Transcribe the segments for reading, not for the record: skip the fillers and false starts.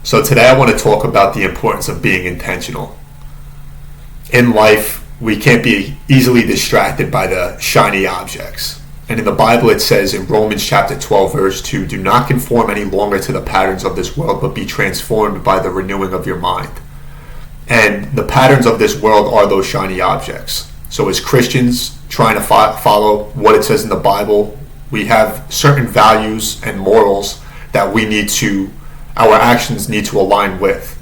So today I want to talk about the importance of being intentional. In life, we can't be easily distracted by the shiny objects. And in the Bible it says in Romans chapter 12 verse 2, do not conform any longer to the patterns of this world, but be transformed by the renewing of your mind. And the patterns of this world are those shiny objects. So as Christians trying to follow what it says in the Bible, we have certain values and morals that our actions need to align with.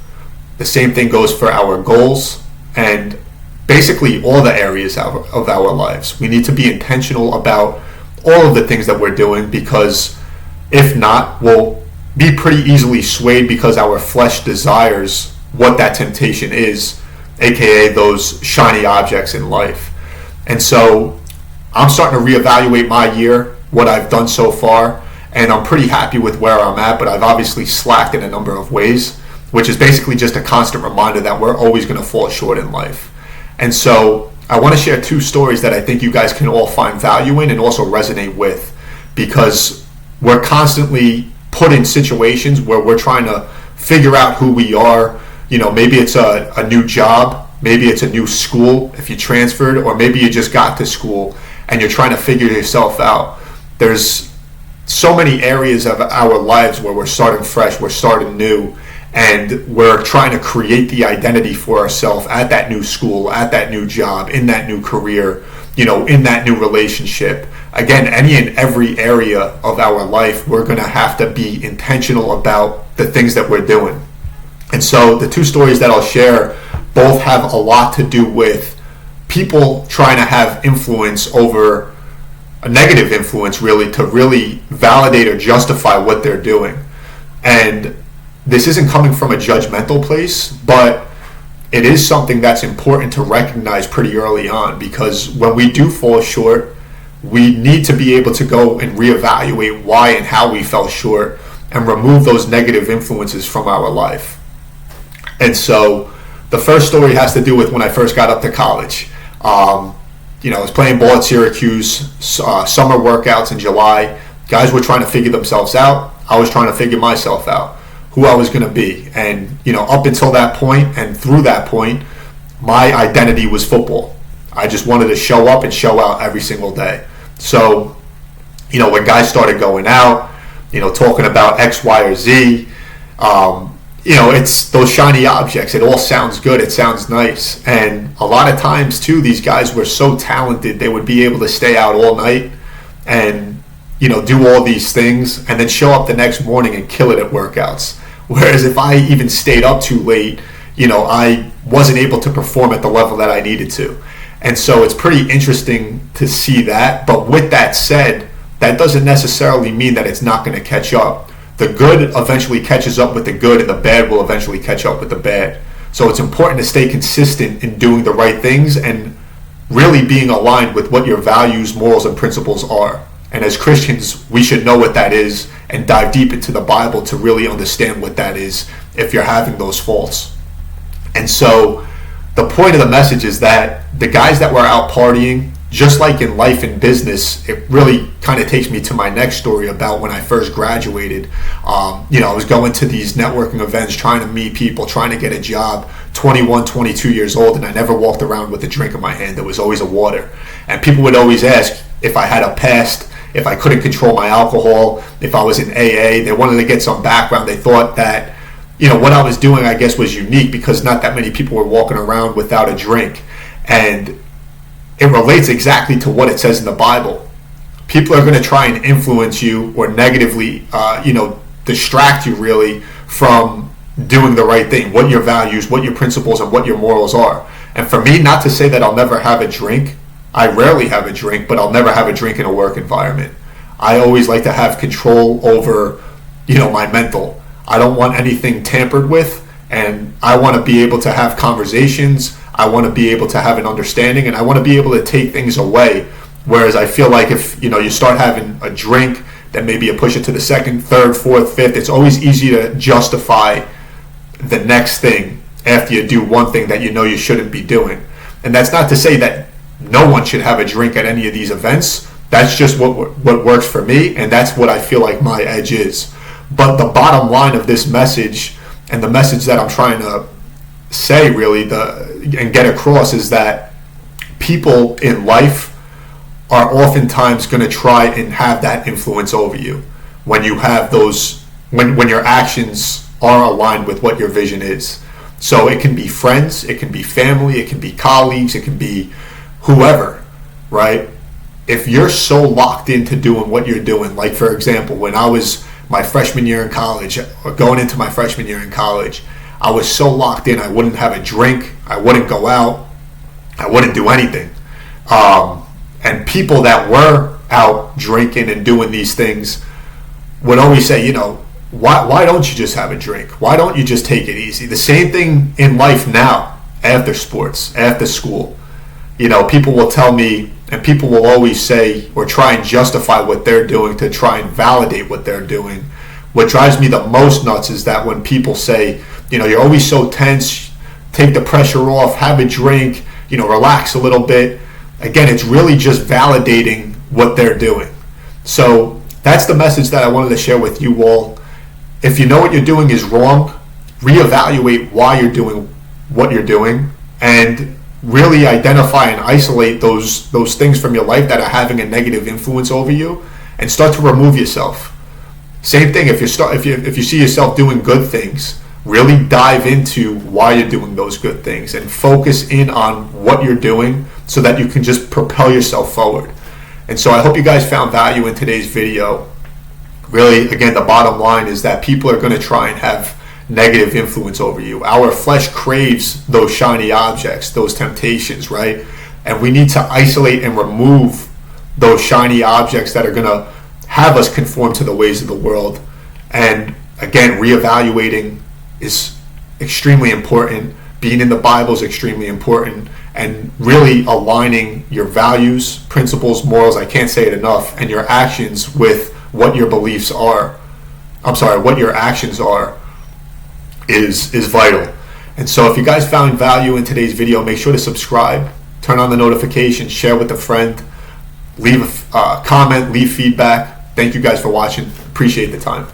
The same thing goes for our goals and basically all the areas of our lives. We need to be intentional about all of the things that we're doing, because if not, we'll be pretty easily swayed because our flesh desires what that temptation is, aka those shiny objects in life. And so I'm starting to reevaluate my year, what I've done so far, and I'm pretty happy with where I'm at, but I've obviously slacked in a number of ways, which is basically just a constant reminder that we're always going to fall short in life. And so I want to share two stories that I think you guys can all find value in and also resonate with, because we're constantly put in situations where we're trying to figure out who we are. You know, maybe it's a new job, maybe it's a new school if you transferred, or maybe you just got to school and you're trying to figure yourself out. There's so many areas of our lives where we're starting fresh, we're starting new, and we're trying to create the identity for ourselves at that new school, at that new job, in that new career, in that new relationship. Again, any and every area of our life, we're going to have to be intentional about the things that we're doing. And so the two stories that I'll share both have a lot to do with people trying to have influence over a negative influence, really, to really validate or justify what they're doing. And this isn't coming from a judgmental place, but it is something that's important to recognize pretty early on, because when we do fall short, we need to be able to go and reevaluate why and how we fell short and remove those negative influences from our life. And so the first story has to do with when I first got up to college. I was playing ball at Syracuse, summer workouts in July. Guys were trying to figure themselves out. I was trying to figure myself out, who I was going to be. And, up until that point and through that point, my identity was football. I just wanted to show up and show out every single day. So, when guys started going out, talking about X, Y, or Z, it's those shiny objects. It all sounds good. It sounds nice. And a lot of times, too, these guys were so talented, they would be able to stay out all night and, do all these things and then show up the next morning and kill it at workouts. Whereas if I even stayed up too late, I wasn't able to perform at the level that I needed to. And so it's pretty interesting to see that. But with that said, that doesn't necessarily mean that it's not going to catch up. The good eventually catches up with the good, and the bad will eventually catch up with the bad. So it's important to stay consistent in doing the right things and really being aligned with what your values, morals, and principles are. And as Christians, we should know what that is and dive deep into the Bible to really understand what that is if you're having those faults. And so the point of the message is that the guys that were out partying, just like in life and business, it really kind of takes me to my next story about when I first graduated. I was going to these networking events, trying to meet people, trying to get a job, 21, 22 years old, and I never walked around with a drink in my hand. There was always a water. And people would always ask if I had a past, if I couldn't control my alcohol, if I was in AA. They wanted to get some background. They thought that, what I was doing, I guess, was unique because not that many people were walking around without a drink. And it relates exactly to what it says in the Bible. People are going to try and influence you or negatively, distract you really from doing the right thing, what your values, what your principles, and what your morals are. And for me, not to say that I'll never have a drink. I rarely have a drink, but I'll never have a drink in a work environment. I always like to have control over, my mental. I don't want anything tampered with, and I want to be able to have conversations. I want to be able to have an understanding, and I want to be able to take things away. Whereas I feel like if, you start having a drink, then maybe you push it to the second, third, fourth, fifth. It's always easy to justify the next thing after you do one thing that you shouldn't be doing. And that's not to say that no one should have a drink at any of these events. That's just what works for me, and that's what I feel like my edge is. But the bottom line of this message And the message that I'm trying to say really and get across is that people in life are oftentimes going to try and have that influence over you when you have those, when your actions are aligned with what your vision is. So it can be friends, it can be family, it can be colleagues, it can be whoever, right? If you're so locked into doing what you're doing, like for example, when I was my freshman year in college, or going into my freshman year in college, I was so locked in, I wouldn't have a drink, I wouldn't go out, I wouldn't do anything. And people that were out drinking and doing these things would always say, why don't you just have a drink? Why don't you just take it easy? The same thing in life now, after sports, after school. People will tell me, and people will always say or try and justify what they're doing to try and validate what they're doing. What drives me the most nuts is that when people say, you're always so tense, take the pressure off, have a drink, relax a little bit. Again, it's really just validating what they're doing. So that's the message that I wanted to share with you all. If you know what you're doing is wrong, reevaluate why you're doing what you're doing, and really identify and isolate those things from your life that are having a negative influence over you, and start to remove yourself. Same thing, if you see yourself doing good things, really dive into why you're doing those good things and focus in on what you're doing so that you can just propel yourself forward. And so I hope you guys found value in today's video. Really, again, the bottom line is that people are going to try and have negative influence over you. Our flesh craves those shiny objects, those temptations, right? And we need to isolate and remove those shiny objects that are going to have us conform to the ways of the world. And again, reevaluating is extremely important. Being in the Bible is extremely important. And really aligning your values, principles, morals, I can't say it enough, and your actions with what your beliefs are. What your actions are is vital. And so if you guys found value in today's video, make sure to subscribe, turn on the notifications, share with a friend, leave a comment, leave feedback. Thank you guys for watching. Appreciate the time.